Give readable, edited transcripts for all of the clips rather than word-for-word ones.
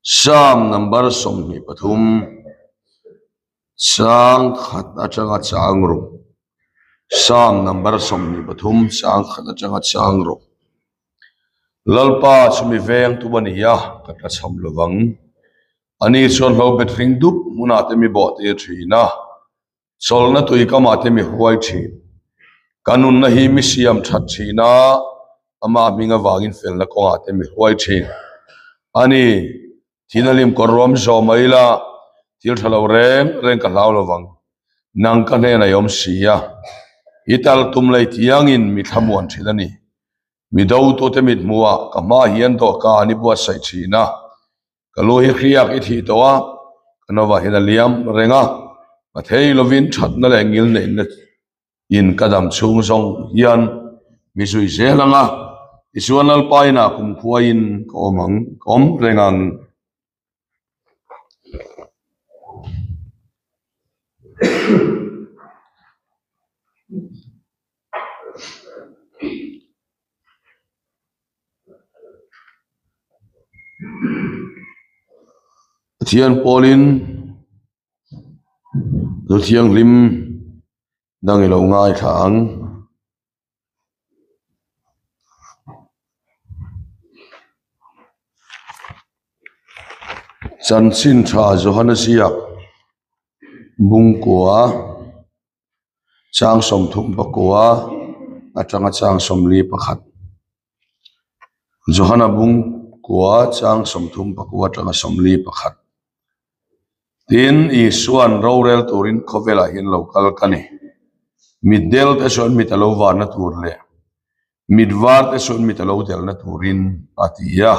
Psalm number somni pathum sang khat achanga changro. Psalm number somni pathum sang khat achanga changro. Lalpa chumi veng tu baniya kata samlovang. Ani son ho betring dup munate mi bote thina. Solna tu ikamate mi huai thi. Kanun na hi mi siam that thina. Ama minga wagin fel na ko ate mi huai thi. Ani Thinalim korom so maila til thalo reng kalau lovang nang kane na yom sia ital tumlai tiangin mi thamuan thilani mi do to te mit muwa kama hian to ka ani bua sai thina kaloi khriak I thi towa kanawa hinaliam renga pathei lovin thatna lengil nei in kadam chung song hian mi sui selanga isuanal paina kum khuain komang kom rengang Thian Polin do thiang lim dang ilo ngai thang chan sin tha Johanna siak bung kwa chang som thum pakwa atanga chang som li pakhat Johanna bung kwa chang som thum pakwa atanga som li pakhat tin I suan rorel turin khovela hin local kani middel te son mitalo warna turle midwar te son mitalo delna turin atia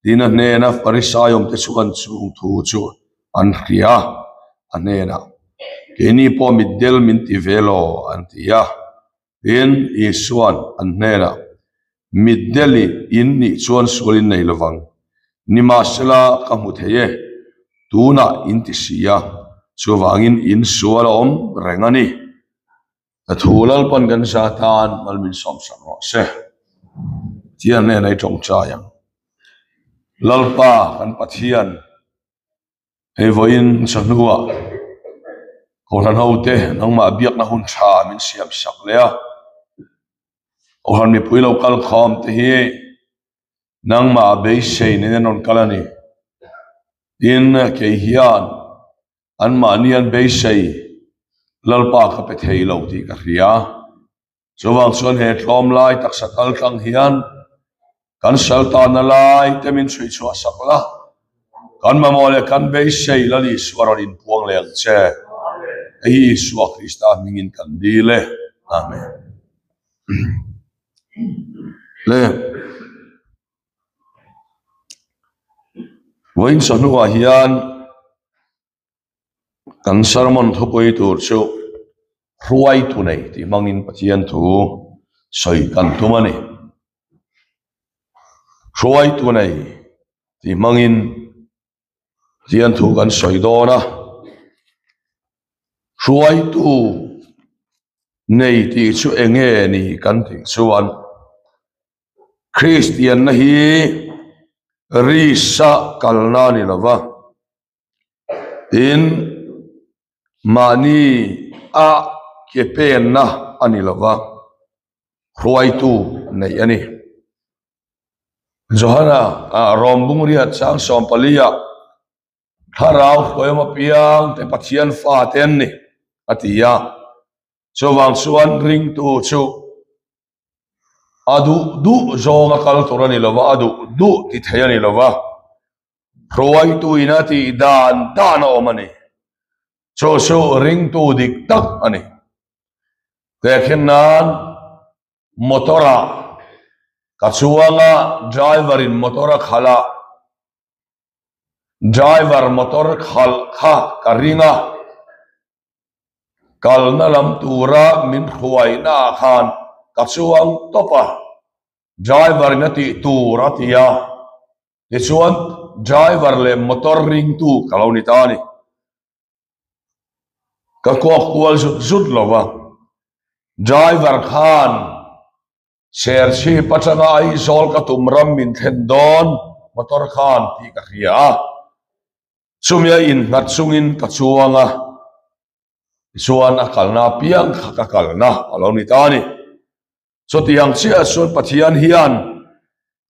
tina nena parisayom te suan chung thu chu an khria anena keni po middel minti velo antia tin I suan annena middeli inni chuan sulin nei lovang nimasela kamutheye tuna intisia chuwangin in sualom rengani athulal pan gan satan malmin som samro se tian ne nei tong chayang lalpa kan pathian he voin sanua kolan hote nangma biak na hun tha min siam sak lea ohan mi puilo kal khom te hi nangma be sei ne non kalani in ke hian an manian be sei lalpa ka pe thei lo ti ka ria chowang chuan he thlom lai tak sakal tlang hian kan saltan lai temin chui chua sakla kan mamole kan be sei lali swarin puang leng che ei suak Krista mingin kan dile amen le Wain sanua hian kan sermon thopoi tur chu ruai tu nei ti mangin pathian thu soi kan thumani ruai tu nei ti mangin pathian thu kan soi dona ruai tu nei ti chu enge ni kan thing chuan Christian na hi risa kalna ni lova in mani a kepen na ani lova ruai tu nei ani Johanna rombung ria chang som palia tharau khoema piang te pathian fa ten ni atia chowang chuan ring tu chu adu du zonga kal torani lova adu du ti thayani lova ruai tu inati dan omani so ring tu dik tak ani tekhenan motora kachuanga driver in motora khala driver motor khal kha karinga kalna lam tura min ruai na khan kachuang topa driver nati turatia Isuan driver le motor ring tu kalau ni tani kakuak kual zut lova driver khan share shi pachanga ai zol ka tumram min thendon motor khan ti ka khia sumia in ngat sungin ka chuanga suan akalna piang ka kalna alo ni tani so tiang chia sun pathian hian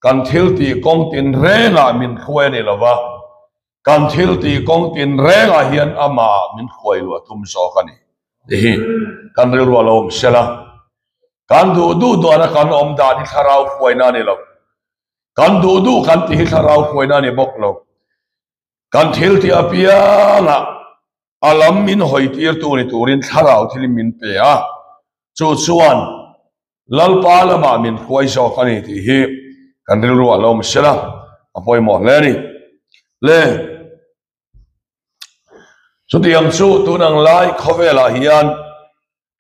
kan thil ti kong tin renga min khoi ni lova kan thil ti kong tin renga hian ama min khoi lu tum so kani hi kan ril wa lom sela kan du na kan om da ni kharau khoi na ni lo kan du kan ti kharau khoi na ni bok lo kan thil ti apia na alam min hoi tir tu ni turin kharau thil min pe a chu chuan lalpa lama min khoi so kani ti hi kan ril wa lom sela apoi mo le ni le so tiang chu tu nang lai khovela hian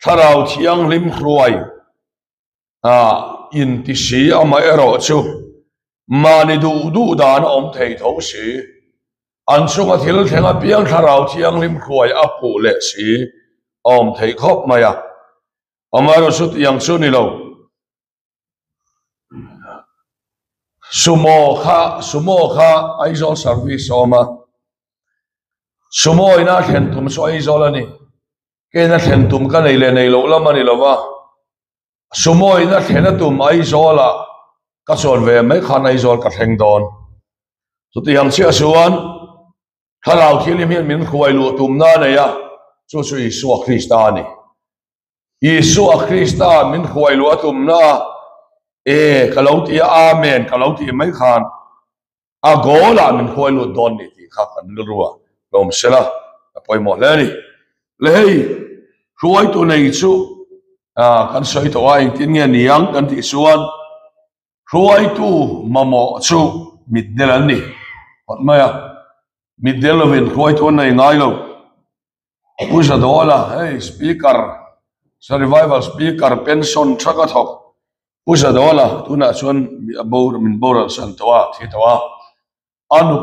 tharau thiang lim khruai in ti si ama ero chu mani du dan om thei tho si an chunga thil thenga piang tharau thiang lim khruai apu le si om thei khop maya amaro su tiang chu ni lo sumo kha aizol service oma sumo ina khen tum so aizol ani ke na khen tum ka nei le nei lo lama ni lova sumo ina khen tum aizola ka chon ve mai khan aizol ka thleng don so ti yang chia suan tharau thilim hian min khuai lu tum na ne ya chu Isu Kristani Isu Krista min khuai lu atum na kalau ti amen kalau ti mai khan agola min khuai lu don ni ti kha kan ruwa lom sela apoi mo le ni le hei khuai tu nei chu kan soi to ai tin nge niang kan ti suan khuai tu mamo chu middel an ni hot maya middel lovin khuai tu nei ngai lo pusa dola hey speaker survival speaker pension thaka thok pusa dola tuna chuan bor min bor san towa thi towa anu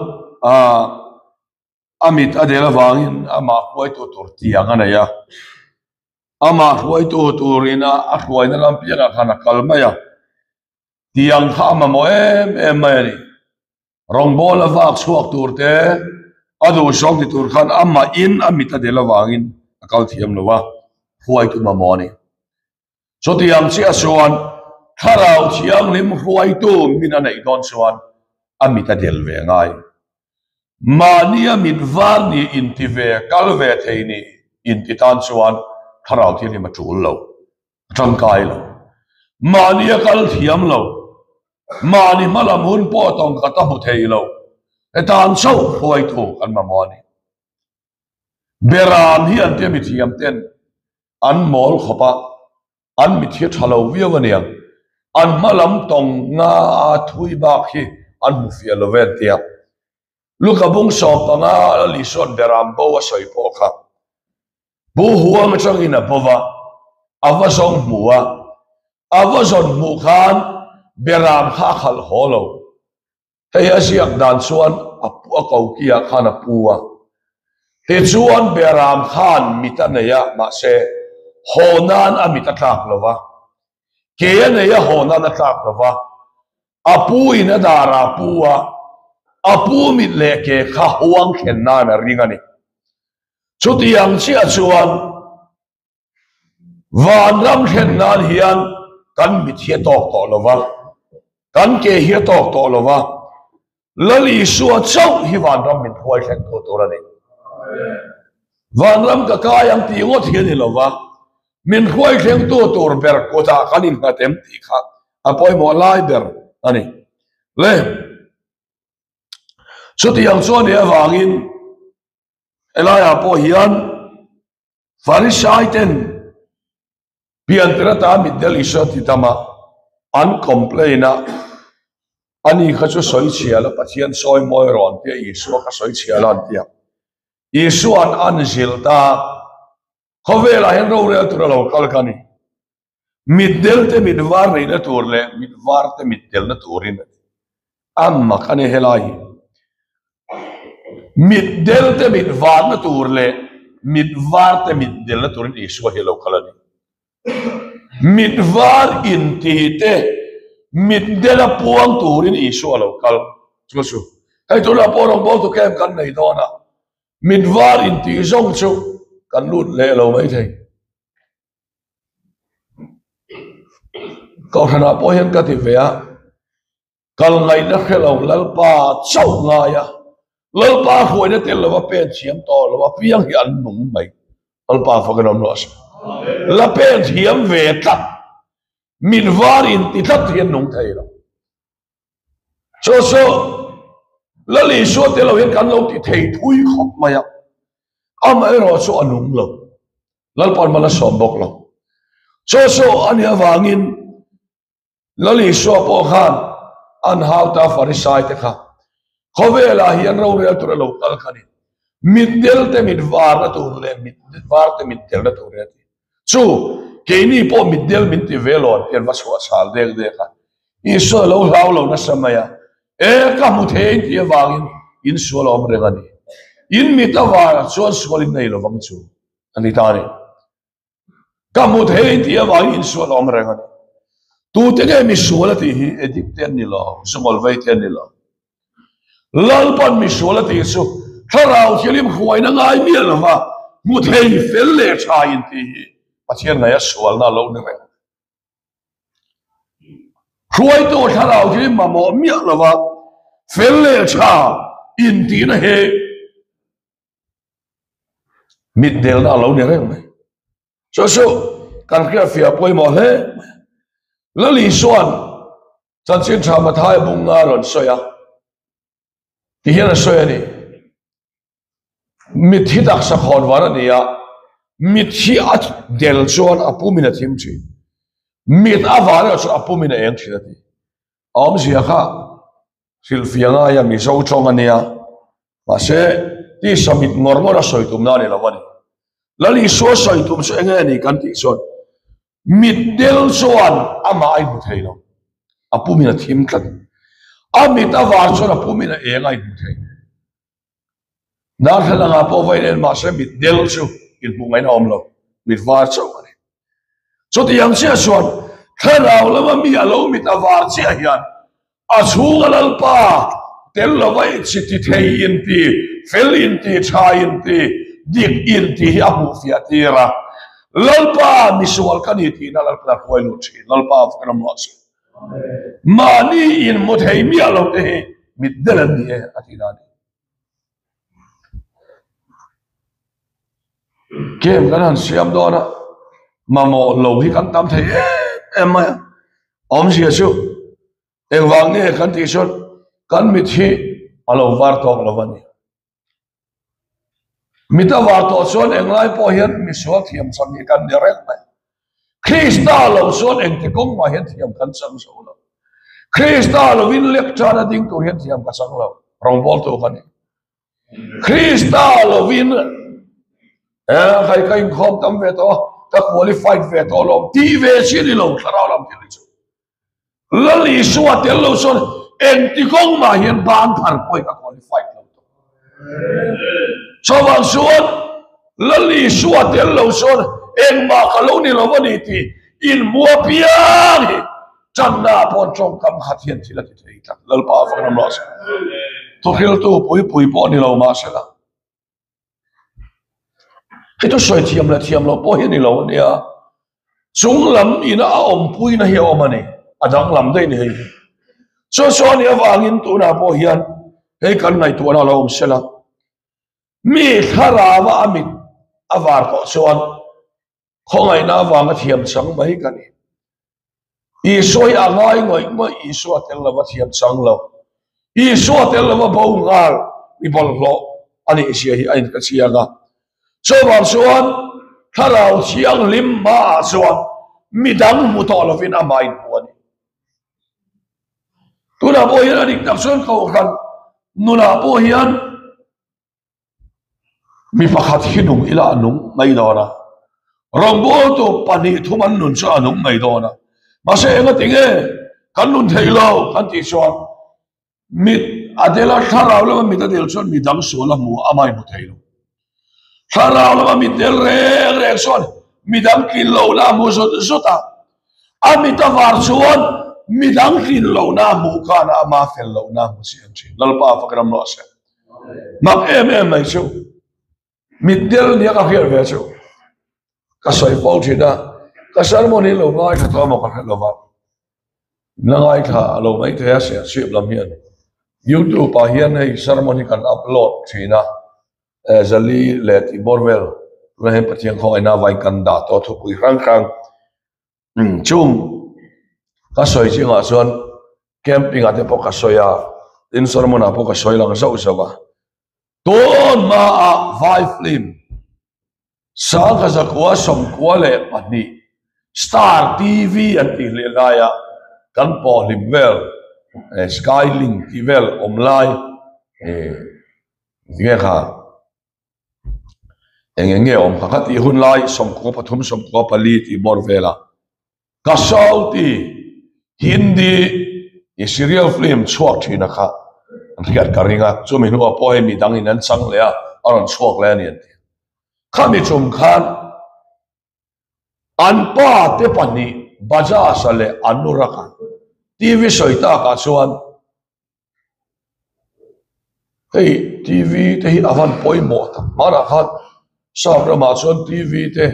amit adela wangin ama khuai tu tur tiang anaya ama khuai tu turina a khuai na lam pianga khana kalmaya tiang kha ma mo em mai ni rong bola wak suak turte adu sok ti tur khan ama in amit adela wangin akal thiam lowa khuai tu ma mo ni so tiang chi asuan tharau thiang lim khuai tu mina nei don suan amit adel ve ngai mania min var ni intive kalve theini intitan suan tharau thiam ma chul lo tangkai lo mania kal thiam lo mani malam hun po tong ka ta mu thei lo etan so khoi tu kan ma mani beram hi an te mi thiam ten an mol khopa an mi thia thalo wiawaniang an malam tong nga thui ba khi an mu fia lo ven tia luka bung so panga li son beram bo wa soi po kha bu huang chang ina bova avasong muwa avazon mu khan beram kha khal holo hey asiak dan suan apu akau kia khana puwa te chuan beram khan mitanaya ma se honan amita tlak lova ke ya honan tlak lova apu ina dara puwa apu mit leke kha huang khenna na ringani chuti yang chi achuan van ram khenna hian kan mit hi tok to lova kan ke hi tok to lova lali suwa chau hi van ram min khoi khen to torani van ram ka kayang ti ngot hi ni lova min khoi khen to tor ber ko ta kanin ka tem ti kha apoi mo lai ber ani le chuti yang chuan ni awangin elaya po hian farisai ten pian trata middel isati tama an complaina ani kha chu soi chiala pathian soi moi ron te Isu ka soi chiala an tia Isu an zilta khovela hen ro re tur lo kal kani middel te midwar nei na turle midwar te middel na turin amma kani helai middel te midwar na turle midwar te middel na turin Isu helo kalani midwar intite middela puang turin Isu alo kal chu hay tu la porong bo tu kem kan nei do na min var in ti zong chu kan lut le lo mai thei ko khana po hian ka ti ve a kal ngai na khelo lalpa chau nga ya lalpa huai na tel lawa pen chiam to lawa piang hi an nung mai lalpa fa kan no as la pen chiam ve ta min var in ti that hian nung thei lo so la li so te lo hian kan lo ti thei thui khop mai a am ai ro so anung lo lalpa mala som bok lo so ani awangin la li so po khan an hau ta farisai te kha khowela hian ro re tur lo kal khani middel te mit var na tur le mit var te mit tel na tur re chu ke ni po middel min ti velon pen wa so sal dek de kha I so lo lau lo na samaya e ka mu the ti awangin in so lo om re gani in mi ta wa so solin nei lo bang chu ani ta ni ka mu the ti awangin in so lo om re gani tu te ke mi suala ti hi edipten ni lo sumol vai ten ni lo lalpan mi suala ti su tharau thilim khuai na ngai mi lo wa mu thei fel le cha in ti hi pathian na ya sual na lo ne re khuai to tharau thilim ma mo mi lo wa fel le cha in ti na he mit del na lo ne re so kan kya fia poi mo he la li suan chan chin cha ma thai bung nga ron soya ti hian soya ni mit hi dak sa khon war ani ya mit hi at del chuan apu min a thim chi mit awar chu apu min a eng thila ti om sia kha sil fianga ya mi zo chong ania ma se ti samit ngor soitum na ni lawani la li so soitum so enga ni kan ti son mit del chuan ama ai bu thei lo apu min a thim tlan amit awar chuan apu min a eng ai bu thei na thalanga po vai len ma se mit del chu in bu ngai na om lo mit war chu ani so ti yang sia chuan tharau lama mi alo mit awar chi a hian a chunga lalpa tel lawai chi ti thei in ti fel in ti cha in ti dik in ti apu fia tira lalpa misual kani ti na lalpa khoi lu chi lalpa fakram lo chi mani in muthei mi alo te mit delan ni e atina ni kem kan siam do na mamo lo hi kan tam thei em ma om sia chu eng wang ne kan ti son kan mit hi alo war tok lo wani mita war to son eng lai po hian mi so thiam sam ni kan direct mai krista lo son eng te kong ma hian thiam kan sam so lo krista lo win lek chana ding to hian thiam ka sang lo rong bol to kan krista lo win kai khom tam ve to ta qualified ve to lo ti ve chi ni lo thara lam ti chu la li suwa tel lo son en ti kong ma hian ban thar poi ka qualified lo to so wang suan la li suwa tel lo son en ma ka lo ni lo wani ti in mua piang hi channa pon chong kam hathian thila ti thei tak lal pa fa nam lo sa to khil to pui po ni lo ma sa la ito soi thiam lo po hi ni lo nia chung lam ina a om pui na hi om ani adang lam dei ni hei so ni awangin tu na po hian hei kan ngai tu na lo om sela mi tharawa amit awar ko chuan khongai na wanga thiam chang mai kani I soi angai ngoi I so tel lawa thiam chang lo I so tel lawa bo ngal I bol lo ani sia hi ain ka sia ga so wang chuan tharau chiang lim ma chuan midang mu to lovin amai buani tuna po hian adik tak chuan ko kan nuna po hian mi pakhat hinung ila anung mai dona rombo to pani thuman nun cha anung mai dona ma se enga tinge kan nun theilo kan ti chuan mit adela tharau lo mi ta del chuan midang sola mu amai mu theilo tharau lo mi del re chuan midang kin lo la mu zota amita war chuan midang kin lo na mu ka na ma fel lo na mu si an chi lalpa fakram lo se mak em mai chu middel ni ka khiar ve chu ka soi pol thina ka ceremony lo ngai ka thoma ka lo wa ngai kha lo mai te se sip lam hian YouTube pa hian hei ceremony kan upload thina zali let i borvel la he pathian khong ina vai kan da to thu pui rang rang chung ka soi chinga chuan camping ate po ka soya in ceremony po ka soi lang zo zo ba ton ma a vai film sang ka zakwa som kwale pani Star TV an ti le laya kan po limvel Skylink tivel omlai nge kha enge om kha ti hun lai som ko pathum som ko pali ti borvela ka sauti hindi i serial film chuak thina kha riat karinga chumi nu po mi dangin an chang le a aron chuak le ni khami chum khan an pa te pani baja sale anuraka TV soita ka chuan hey TV te hi avan poimo ta mara khat sabra ma chuan TV te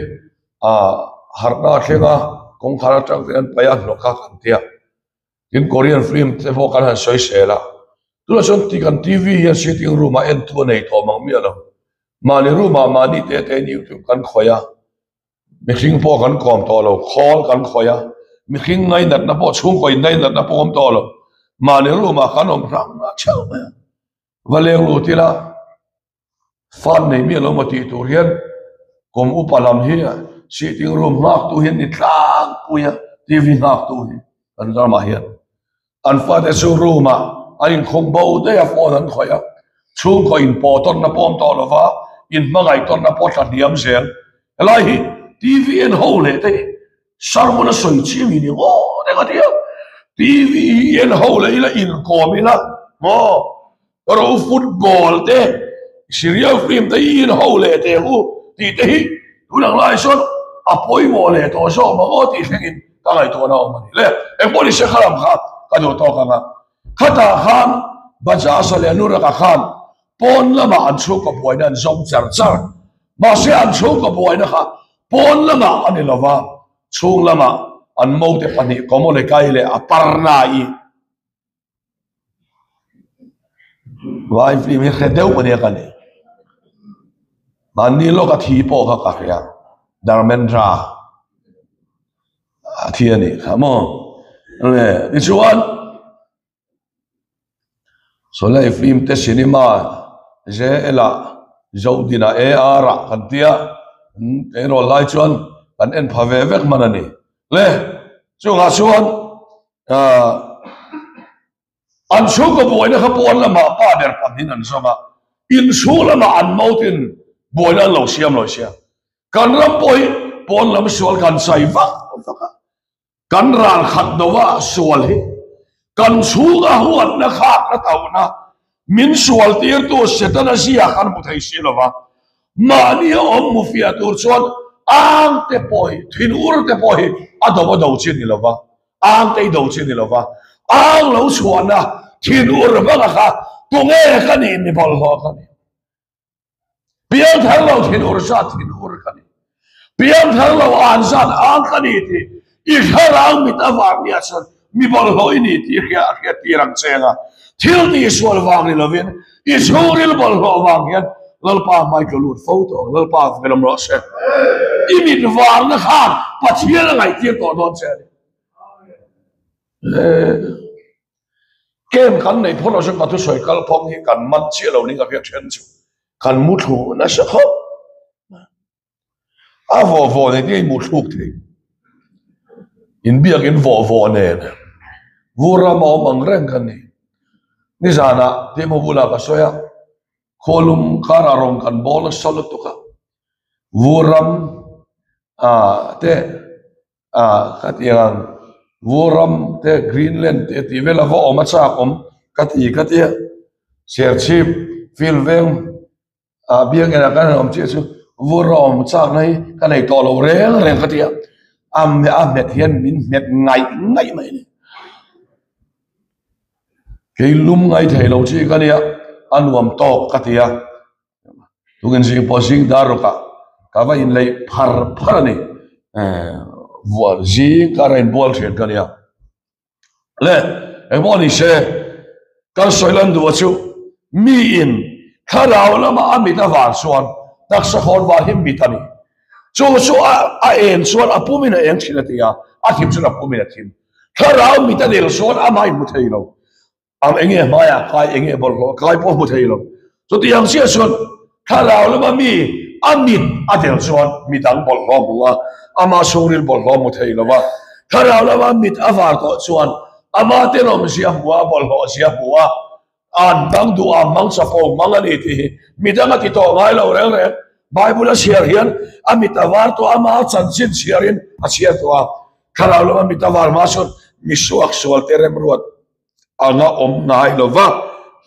harna thlenga kong khara tang te an paya lokha kan tia in Korean film te vo kan han soi sela tula chuan ti kan TV hi sitting room a en tu nei tho mang mi alo mani room a mani te YouTube kan khoya mixing po kan kom to lo khol kan khoya mixing ngai nat na po chung koi nai nat na po om to lo mani room a kan om rang na chau ma valeng lu tila fan nei mi lo ma ti tur hian kom upalam hi sitting room ngak tu hian ni tlang puya TV ngak tu hi an drama hian an fa de chu room a ain khom bo de a phone an khoya chung ko in po ton na pom to lo wa in mangai ton na po tha diam sel lai hi TV en hole te sarmona soi chi mi ni o de ga dia TV en hole ila in ko mi la mo ro football te serial film te in hole te hu ti te hi ulang lai son apoi mo le to so ma o ti thengin ta ngai to na o mani le en poli se kharam kha ka do to ka nga khata khan baja sale anura ka khan pon lama an chu ko boina an zom char char ma se an chu ko boina kha pon lama ani lova chung lama an mo te pani komo le kai le aparna I vai film he khedeu mane kane mani lo ka thi po ka ya Dharmendra thiani khamo le ni chuan so lai film te cinema je ela jodina e ara kan tia ero lai chuan kan en phave vek manani le chunga chuan an chu ko boina kha pon lama pa der panin an soma in chu lama an mountain boina lo siam kan ram poi pon lam sual kan sai va kan ran khat dowa sual hi kan chu ga huat na kha na tauna min sual tir to setana sia kan puthai silowa mani om mufia tur chuan ang te poi thin ur te poi adobo do chin ni lova ang te do chin ni lova ang lo chuana thin ur ba kha tunge kani ni bol ho kani pian thar lo thin ur sa thin ur kani pian thar lo an san ang kani ti I kharang mit awang ni asan mi bol ho ini ti khia tirang chenga thil ni sual wang ni lovin I suril bol ho wang hian lalpa Michael Lut photo lalpa venom ro se imit wang na khan pathian ngai ti to don che kem kan nei pholo se ka tu soi kal phong hi kan man chi lo ni ka phe chen chu kan mu thu na se kho a vo ne ti mu thuk thi in biak in vo ne vura ma mang reng kan ni zana te mo bula ka soya kolum kara rong kan bol salut to ka vuram te katiang vuram te Greenland te ti vela vo ma cha kom kati share chip fil veng biang ena kan om chi chu vuram cha nai kan nei to lo reng katia am met hian min met ngai mai ni cái lum ngay thầy lâu chi cái này anh uam to cái gì à tu cái gì posing daro cả vậy in lấy phar này vợ gì cái này bol chuyện cái này lẽ em nói sẽ cái soi lần đua chú mi in khá rào lắm mà anh bị ta vàng xuân đặc sắc hòn vàng hiểm bị tani chú em xuân apu mình em chỉ là tia akim xuân apu mình akim khá rào bị ta đều xuân am ai một thầy lâu am anh em maya kai anh em bol kai po một thầy lâu cho tiang xia xuân khá rào lắm mà mi amit adel xuân mi đang bol lo bùa ama soril bol lo một thầy lâu mà khá rào lắm mà mit avar to xuân ama tên ông xia bùa bol lo xia bùa an bang du am mang sa po mang ani ti mi dang ati to ngai lo reng reng bible share hian amit avar to ama chan sin sharein a share to a kharau lo amit avar ma son mi suak sol terem ruat anga om ngai lo wa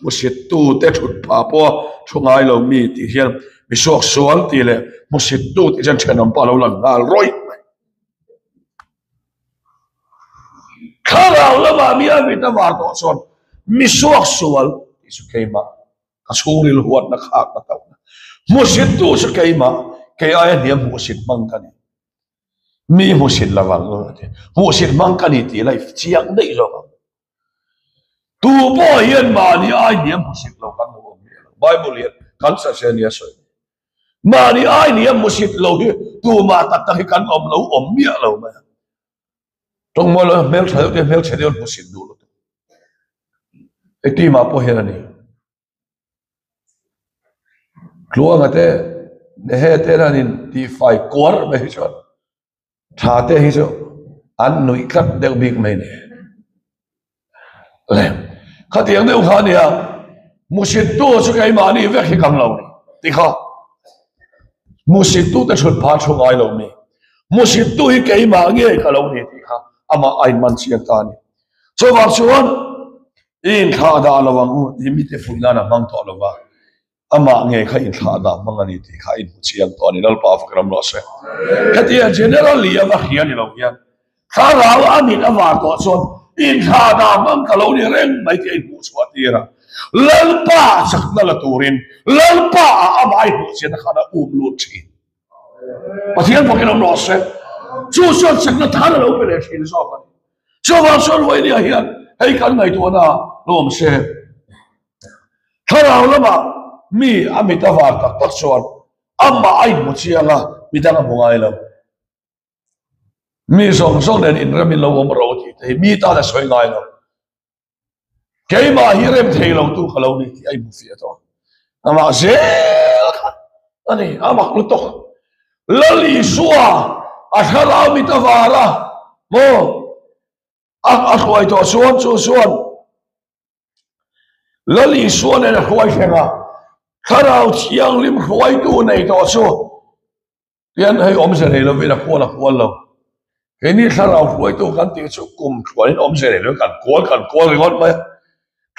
musit tu te thut pa po thungai lo mi ti hian mi suak sol ti le musit tu ti jan thenam pa lo lan dal roi kharau lo ma mi amit avar to son mi suak sual isu keima kasuril huat na khak na tau musit tu su keima ke ay niam musit mangkani mi musit lawang ate musit mangkani ti life chiang dei lo tu bo hian ma ni ai niam musit lo kan mo bible hian kan sa se ni asoi ma ni ai niam musit lo hi tu ma tak tak kan om lo om mi lo ma tong mo lo mel thade musit du lo ekti ma po hian ani luang ate ne he te ranin ti fai kor me hi chon tha te hi cho an nui khat deu big me ne le khatiang deu kha nia musit tu chu kai ma ni ve khi kam lo ni ti kha musit tu ta chut pha chu ngai lo me musit tu hi kai ma nge ka lo ni ti kha ama ai man chian ta ni cho wa chuan in kha da lawang u ti mi te fuina na mang to lo wa ama nge kha in kha da mang ani ti kha in chiang to ni lal pa fakram lo se katia generally ava hian ni lo hian kha raw amin awa to son in kha da mang ka lo ni reng mai ti in pu chwa ti ra lal pa sakna la turin lal pa ama ai pu chen kha da lu thi pathian fakram lo se chu son sakna thana lo pe le thin so pa cho wa son wai ni hian hei kan ngai to na lom se tharaw lama mi amita var tak tak chuan amma ai mu chianga mi dang mungai lo mi song den in ramin lo om ro ti te mi ta da soi ngai lo keima hi rem thei lo tu khalo ni ai mu fi to ama se ani ama lu to lali suwa a tharaw mi ta vara mo a khoi to suan lali suan na khoi fenga kharau chiang lim khoi tu nei to chu pian hai om se nei lo ve na khwala lo ke ni kharau khoi tu kan ti chu kum khoi om se nei lo kan kol ngot ma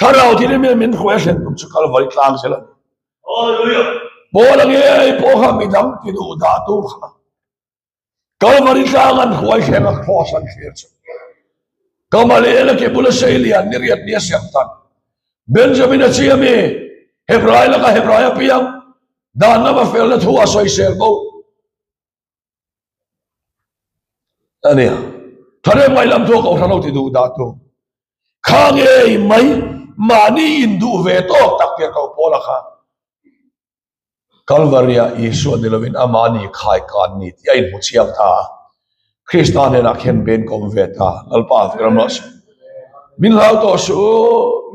kharau ti ne min khoi sen tum chu kal vai tlang se la hallelujah bo la ge po kha mi dang ti du da tu kha kal vari tlang an khoi khenga khosan khir chu kamalena ke bula shailia niriat nia siamtan benjamin achiami hebrai la ka hebraya piam dan na ba fel na thua soi sel bo ania thare mai lam tho ko thano ti du da tu khange mai mani indu ve to tak ke ko pola kha kalvaria isu delovin amani khai kan ni ti ai mu chiam tha Kristan na khen ben kom veta alpa gramos min lau to su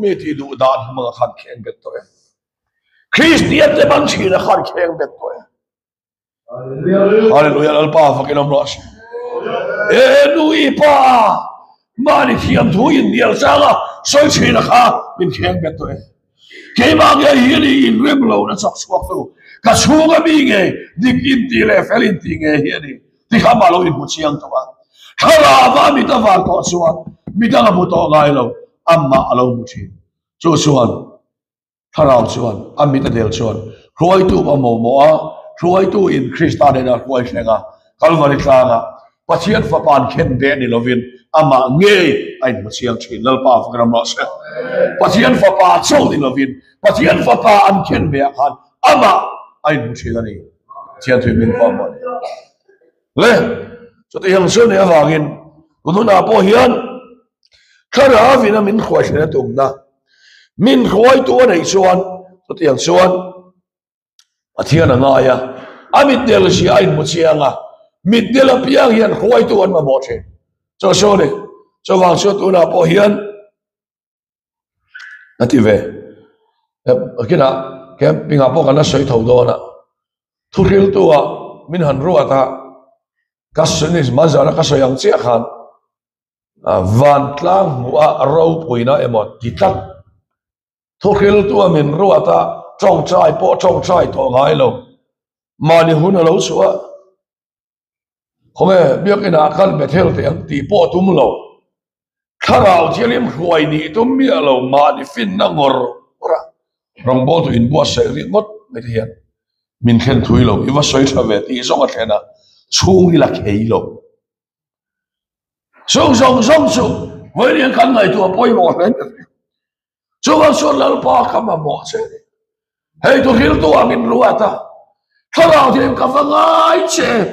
mi ti du dan ma khan khen bet to Christian te ban chi na khan khen bet to hallelujah alpa gramos nu ipa mani thiam thu in dial sanga soi chi na kha min khen bet to ke ma ge hi ni in rem lo na sak swak tu ka chu ga mi nge dik in ti le felin ti nge hi ni ti kha ma lo in mu chiang to wa khala ba mi ta va to suan mi ta ga mu to ngai lo amma alo mu chi chu suan kharau suan ami ta del suan roi tu ba mo a roi tu in Kristan na roi hlenga kalvari klanga pathian fa pan khen be ni lovin ama nge ai mo chiang thin lal pa fa gram lo se pathian fa pa chau ni lovin pathian fa pa an khen be khan ama ai mo thila ni chiang thui min pa mo le so ti yang so ne awangin unu na po hian khara vina min khoi thena tumna min khoi tu nei chuan so ti yang chuan pathian anga ya amit del si ai mo chianga mit del piang hian khoi tu an ma mo the cho so ne cho wang so tu na po hian ati ve kina kem pinga po kana soi thau do na thu ril tu a min han ru ata kasunis mazara kasoyang chia khan van tlang mua ro puina emot kitak thukhil tu min ru ata chong chai to ngai lo mani hun lo suwa khome biakina kal bethel te ti po tum lo kharau thilim hruai ni tum mi lo mani fin na ngor ora rong bo tu in bo sai ri ngot me hian min khen thui lo iwa soi thave ti zonga thena chung ni la khei lo song su với những căn này tụi bôi mỏ lên chú văn xuân là ba cam mà mỏ xe hay tụi hiểu tụi mình lúa ta thằng nào thì em cầm vang ai chế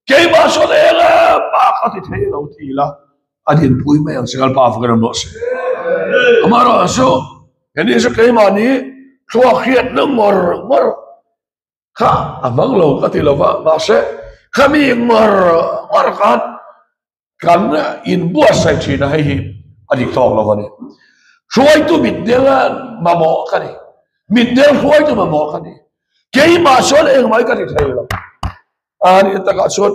cái mà số này là ba cái thì thấy đâu thì là anh hiện bôi mấy anh sẽ gặp ba phải làm mỏ xe mà rồi số cái này số cái mà ní thua khiết nó mỏ ha à vâng lâu cái thì là ba xe kami mỏ kan kan in buat sai China hai hi adik tok lo ni suai tu mit dela mamo kan ni mit del suai tu mamo kan ni kei ma sol eng mai kan thai lo ani ta ka sot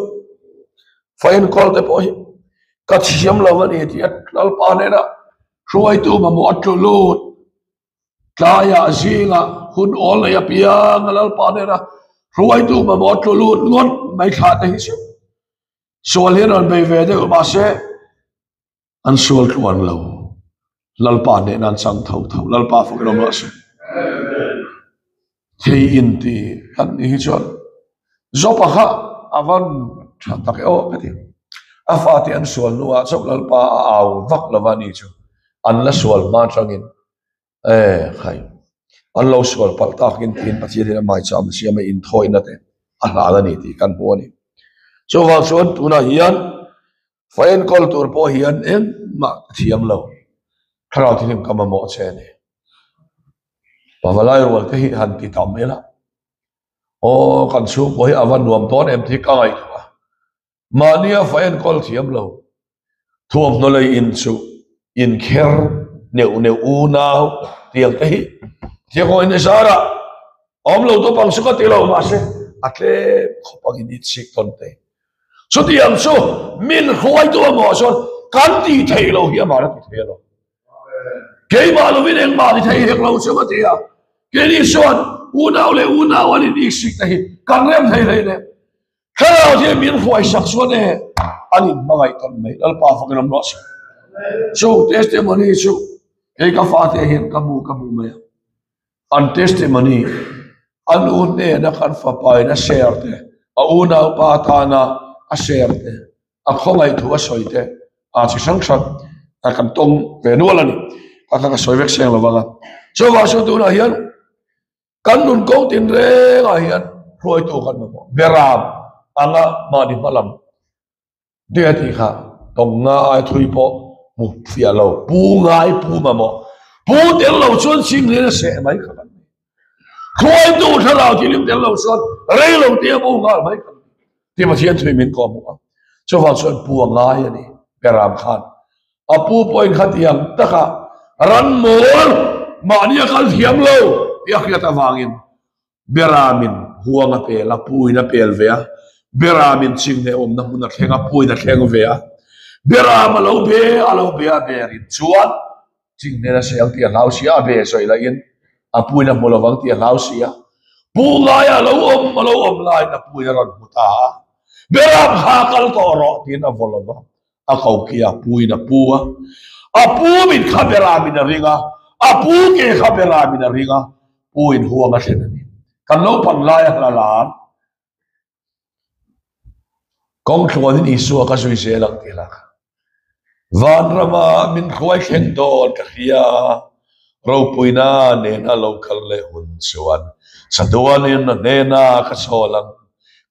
fine call te po ka chiam lo ni ti lal pa ne na suai tu mamo atlo lut kaya zinga hun ol ya pia lal pa ne na suai tu mamo atlo lut ngon mai kha te hi sual hian an bei ve de ma se an sual tuan lo lalpa ne nan sang thau lalpa fu ro ma se thei in ti kan hi chon zopa kha avan tha tak o ka ti afa ti an sual nuwa chok lalpa au vak lawani chu an la sual ma tangin khai an lo sual pal tak in tin pathi de mai cham siam in thoi na te a la ni ti kan bo ni so wang chuan tuna hian fine call tur po hian em ma thiam lo kharau thim kama mo che ne pawalai rol te hi han ti tam mela o kan chu po hi awan nuam ton em thi kai mania fine call thiam lo thuam no lei in chu in kher neu u nau tiang te hi thi ko in sara om lo to pang su ka ti lo ma se atle khopang in sik ton te so ti am so min khoi to mo so kan ti thei lo hi ma ra ti thei lo ke ma lo vin eng ma ti thei hek lo so ma ti ya ke ni son u nau ani ni sik ta hi kan rem thei le khao ti min khoi sak so ne ani mangai ton mai al pa fa gram lo so testimony so ke ka fa te hin ka bu me an testimony an un ne na kan fa pai na share te a u nau pa ta na a share te a khongai thu a soi te a chi sang a kan tong ve no la ni a ka soi vek seng lo wanga so wa so tu na hian kan nun ko tin re nga hian roi tu kan mo beram anga ma di malam de ti kha tong nga ai thui po mu fia lo pu ngai pu ma mo pu del lo chuan sim le se mai kha roi tu tha lao ti lim del lo chuan re lo ti pu ngai mai ti ma thian thui min ko mo so wang chuan pu ngai ani beram khan a pu point khat yang taka ran mol ma nia kal thiam lo ya khia ta wangin beramin huanga pe la puina pel vea beramin chingne om na huna khenga puina kheng vea beram alo be a berin chuan chingne na sel ti lau sia be soi la in a puina molawang ti lau sia pu la ya lo om lai na puina ran huta beram ha kal to ro tin a volova a kau kia puina pua a pu min kha beramin ringa a pu ke kha beramin ringa puin huanga sen ni kan lo pan lai la kong thuan in isu ka sui se lang tila van rama min khoi khen don ka khia ro puina ne na local le hun suan saduan in ne na ka solang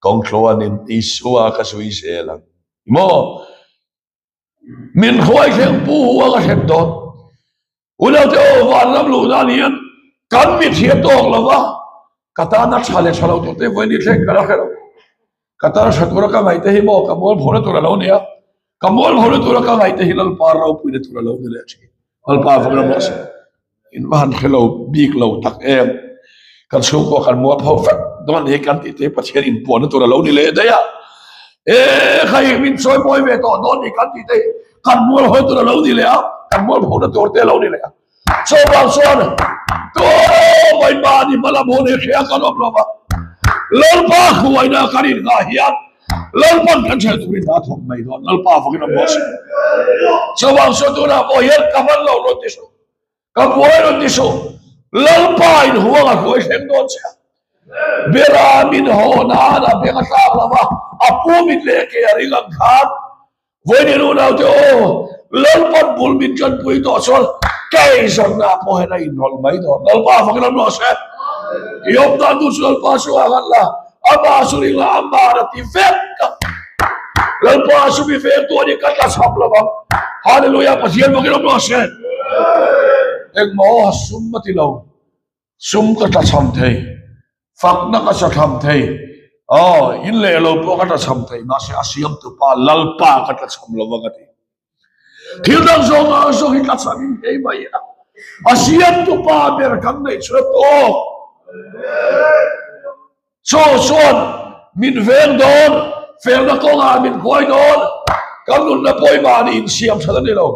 kong thuan in isu ka sui se lang mo min khoi khen pu huwa ka khen don ulau te o van ram lu na lian kan mi thia tok lawa kata na chale chalo to te voi ni thleng kala khelo kata shatura ka mai te hi mo kamol phone to lo nia kamol phone to ka mai te hi lal par rau puine to lo ni le chi al pa phone mo se in van khelo big lo tak em kan su ko kan mo phau fat don he kan ti te pathian in pon to lo ni le da ya e khai min soi boy ve to don ni kan ti te kan mo ho to lo ni le a kan mo phone to te lo ni le so bang son to mai ba ni mala mo ne khia kan lo ba lalpa khuai na karin ga hian lalpan kan che tu na thom mai don lalpa fa kan mo se chawang so tu na bo hian kaman lo ro ti so ka boy ro ti so lalpa in huwa ga khoi hem don se bera min ho na na be ka sa la ba apu min le ke ari lang khat voi ni nu na te o lalpan bul min chan pui to sol kai son na po he na in rol mai don lalpa fa kan mo se Yom tandu sul pasu agalla ama surila amara ti fekka lal pasu bi fek tu ni kata sabla ba haleluya pasien mo kilo mo se ek mo summati lo sum kata sam thei fak na ka sa tham thei in le lo po kata sam thei na se asiam tu pa lal pa kata sam lo ba kati thil dang so ma so hi ka sam ei ba ya asiam tu pa ber kam nei chot o so son min ven don fel na ko nga min khoi don kam nun na poi ma ni in siam tha ni lo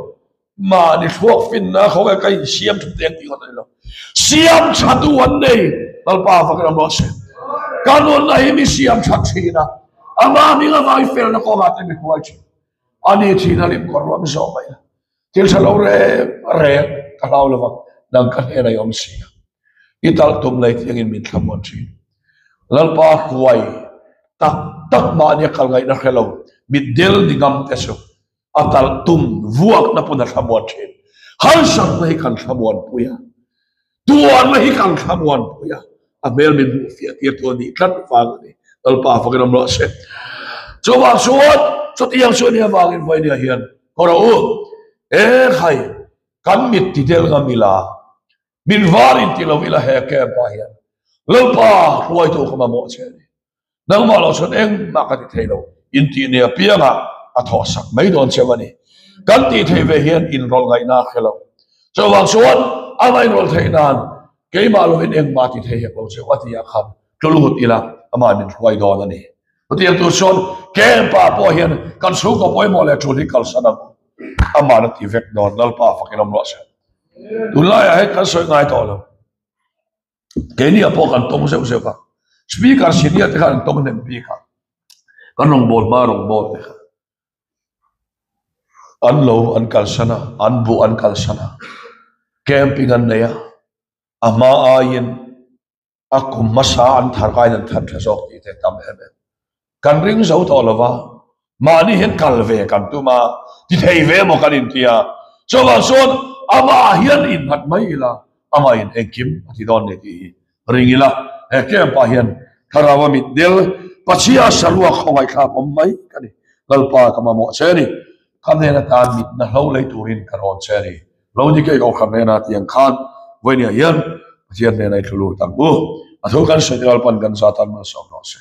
ma ni thuak fin na kho ka kai siam thu tek ti ngon lo siam tha tu wan nei dal pa fa ka mo se kanun na hi mi siam tha thi na ama mi nga vai fel na ko ma te mi khoi chi ani thi na lim ko rom so mai til sa lo re ka law lo va dang ka he na yom si ital tum lai tiang in min thamon chi lalpa khuai tak tak ma ni kal ngai na khelo midel dingam teso atal tum vuak na puna thamon chi hal sak mai kan thamon puya tuan mai kan thamon puya amel min fia tir to ni kan fang ni lalpa fa kan lo se chowa suat chotiang su ni awangin voi ni hian kora u e khai kan mit ti del ngamila min varin ti lo ila he ke pa hian lalpa huai to kama mo che ni nang ma lo son eng ma ka ti thelo in ti ne pianga a tho sak mai don che wani kan ti thei ve hian in rol ngai na khelo so wang suan a mai rol thei nan ke ma lo in eng ma ti thei he lo che wati ya kham tulu ila ama min huai don ani ti tu son ke pa po hian kan su ko poi mo le chu li kal sanam ama na ti vek don lalpa fa ke lo se tulai ai kan soi ngai to lo keni apo kan tong se se ka speaker sinia te kan tong nem pi ka kan rong bol ma rong bol te an lo an kal sana an bu an kal sana camping an neya ama ayin akum masa an thar kai nan thar thasok ti te tam em kan ring zo to lova ma ni hen kal ve kan tu ma ti thei ve mo kan in tia so wa son ama hian in hat mai ila ama in ekim ti don ne ti ringila e ke pa hian tharawa mit del pachia salua khowai kha pom mai kani lalpa kama mo cheni khamne na ta mit na hlo lei turin karon cheni lo ni ke ko khamne na tiang khan voinia hian hian ne nai thulu tam bu athu kan sedal pan kan sa tan ma so no se